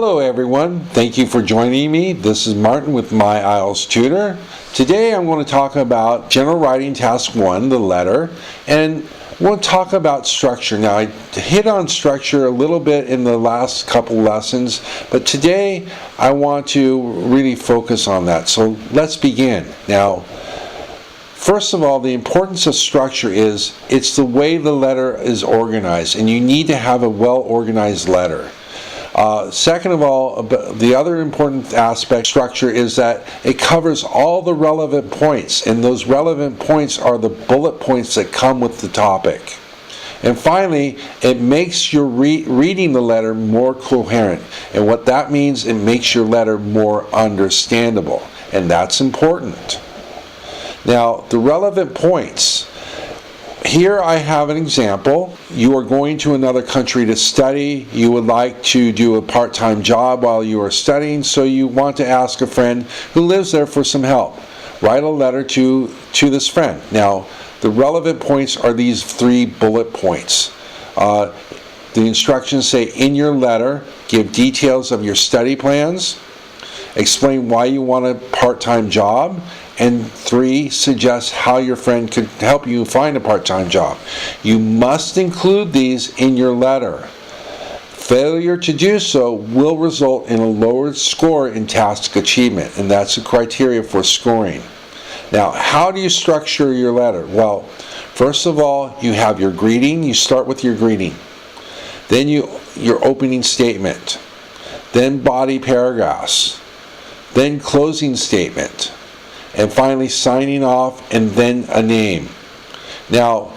Hello everyone, thank you for joining me. This is Martin with My IELTS Tutor. Today I'm going to talk about General Writing Task 1, the letter, and we'll talk about structure. Now I hit on structure a little bit in the last couple lessons, but today I want to really focus on that. So let's begin. Now, first of all, the importance of structure is it's the way the letter is organized, and you need to have a well-organized letter. Second of all, the other important aspect of structure is that it covers all the relevant points, and those relevant points are the bullet points that come with the topic. And finally, it makes your reading the letter more coherent, and what that means, it makes your letter more understandable, and that's important. Now, the relevant points. Here I have an example. You are going to another country to study. You would like to do a part-time job while you are studying, so you want to ask a friend who lives there for some help. Write a letter to this friend. Now, the relevant points are these 3 bullet points. The instructions say, in your letter, give details of your study plans, explain why you want a part-time job, and 3, suggest how your friend could help you find a part-time job. You must include these in your letter. Failure to do so will result in a lowered score in task achievement, and that's a criteria for scoring. Now, how do you structure your letter? Well, first of all, you have your greeting. You start with your greeting. Then your opening statement. Then body paragraphs. Then closing statement. And finally signing off, and then a name. Now,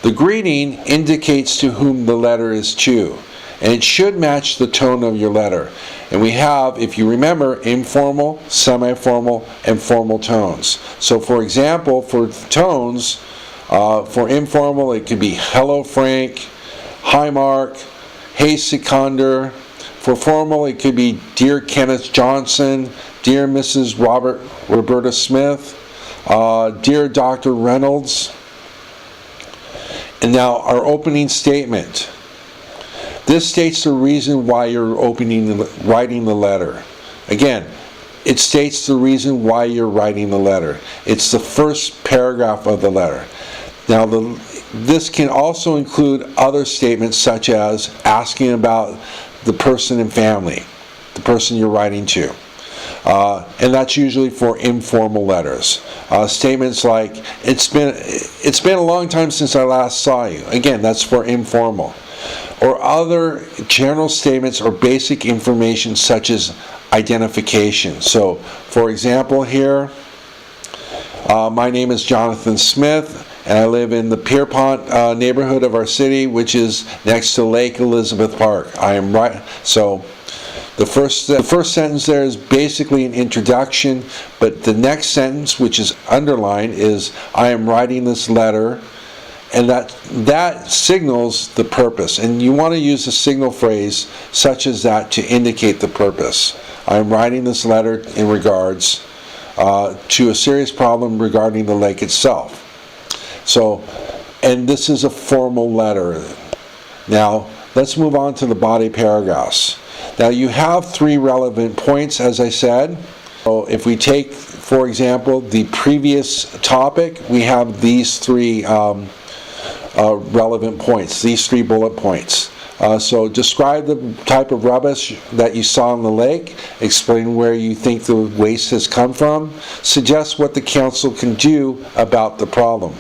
the greeting indicates to whom the letter is to, and it should match the tone of your letter. And we have, if you remember, informal, semi-formal, and formal tones. So for example, for tones, for informal it could be hello Frank, hi Mark, hey Sikander. For formal it could be dear Kenneth Johnson, dear Mrs. Roberta Smith, dear Dr. Reynolds. And now our opening statement. This states the reason why you're writing the letter. Again, it states the reason why you're writing the letter. It's the first paragraph of the letter. Now, this can also include other statements such as asking about the person and family, the person you're writing to. And that's usually for informal letters. Statements like, it's been a long time since I last saw you. Again, that's for informal. Or other general statements or basic information such as identification. So, for example here, my name is Jonathan Smith, and I live in the Pierpont neighborhood of our city, which is next to Lake Elizabeth Park. I am right. So the first sentence there is basically an introduction, but the next sentence, which is underlined, is I am writing this letter, and that signals the purpose. And you want to use a signal phrase such as that to indicate the purpose. I am writing this letter in regards to a serious problem regarding the lake itself. So, and this is a formal letter. Now, let's move on to the body paragraphs. Now, you have 3 relevant points, as I said. So, if we take, for example, the previous topic, we have these 3 relevant points, these 3 bullet points. So, describe the type of rubbish that you saw in the lake, explain where you think the waste has come from, suggest what the council can do about the problem.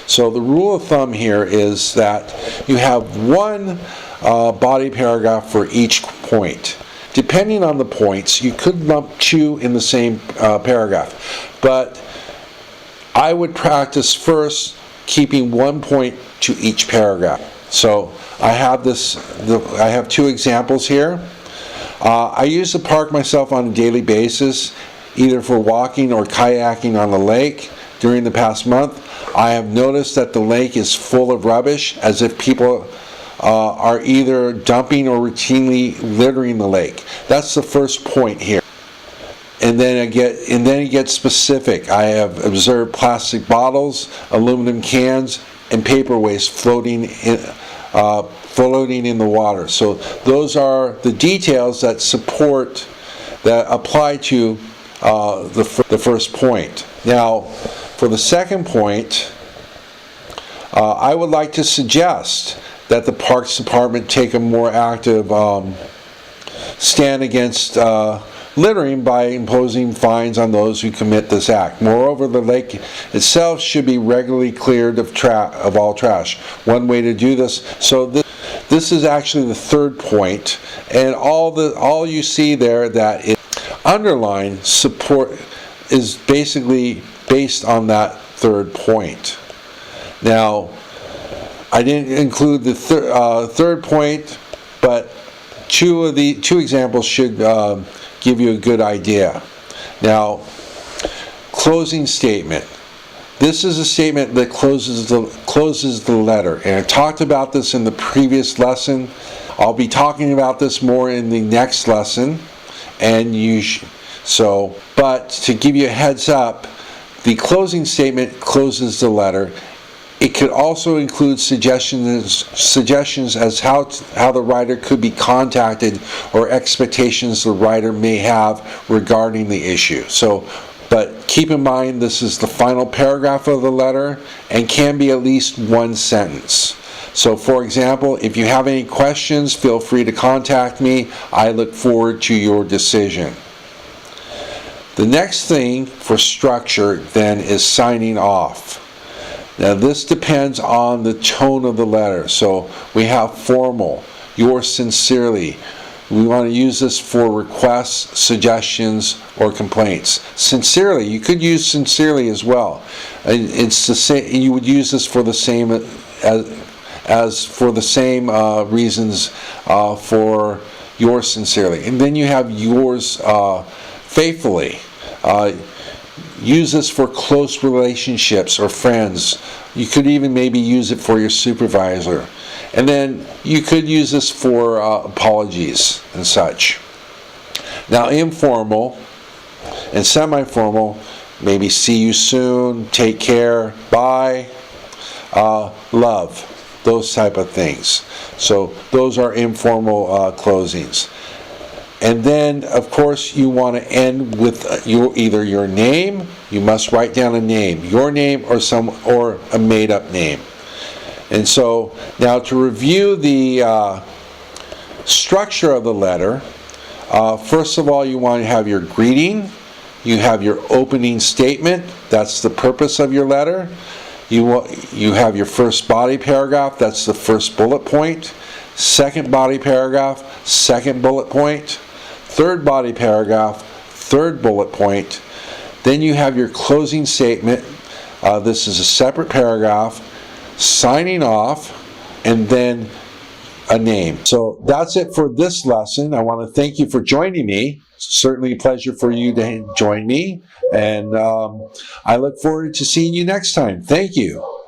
So the rule of thumb here is that you have 1 body paragraph for each point. Depending on the points, you could lump 2 in the same paragraph. But I would practice first keeping 1 point to each paragraph. So I have I have 2 examples here. I use the park myself on a daily basis, either for walking or kayaking on the lake. During the past month, I have noticed that the lake is full of rubbish, as if people are either dumping or routinely littering the lake. That's the first point here. And then it gets specific. I have observed plastic bottles, aluminum cans, and paper waste floating floating in the water. So those are the details that apply to the first point. Now, for the second point, I would like to suggest that the Parks Department take a more active stand against littering by imposing fines on those who commit this act. Moreover, the lake itself should be regularly cleared of all trash. One way to do this, so this is actually the third point, and all you see there that is underlined support is basically based on that third point. Now, I didn't include the third point, but two examples should give you a good idea. Now, closing statement. This is a statement that closes the letter, and I talked about this in the previous lesson. I'll be talking about this more in the next lesson, but to give you a heads up, the closing statement closes the letter. It could also include suggestions as how the writer could be contacted or expectations the writer may have regarding the issue. But keep in mind this is the final paragraph of the letter and can be at least one sentence. So for example, if you have any questions, feel free to contact me. I look forward to your decision. The next thing for structure then is signing off. Now this depends on the tone of the letter. So we have formal, yours sincerely. We want to use this for requests, suggestions, or complaints. Sincerely, you could use sincerely as well. It's the same. You would use this for the same as for the same reasons for yours sincerely. And then you have yours faithfully. Use this for close relationships or friends. You could even maybe use it for your supervisor. And then you could use this for apologies and such. Now, informal and semi-formal, maybe see you soon, take care, bye, love, those type of things. So those are informal closings. And then, of course, you want to end with either your name. You must write down a name, your name, or a made-up name. And so now to review the structure of the letter, first of all, you want to have your greeting. You have your opening statement. That's the purpose of your letter. You have your first body paragraph. That's the first bullet point. Second body paragraph, second bullet point. Third body paragraph, third bullet point. Then you have your closing statement. This is a separate paragraph. Signing off, and then a name. So that's it for this lesson. I want to thank you for joining me. Certainly a pleasure for you to join me. And I look forward to seeing you next time. Thank you.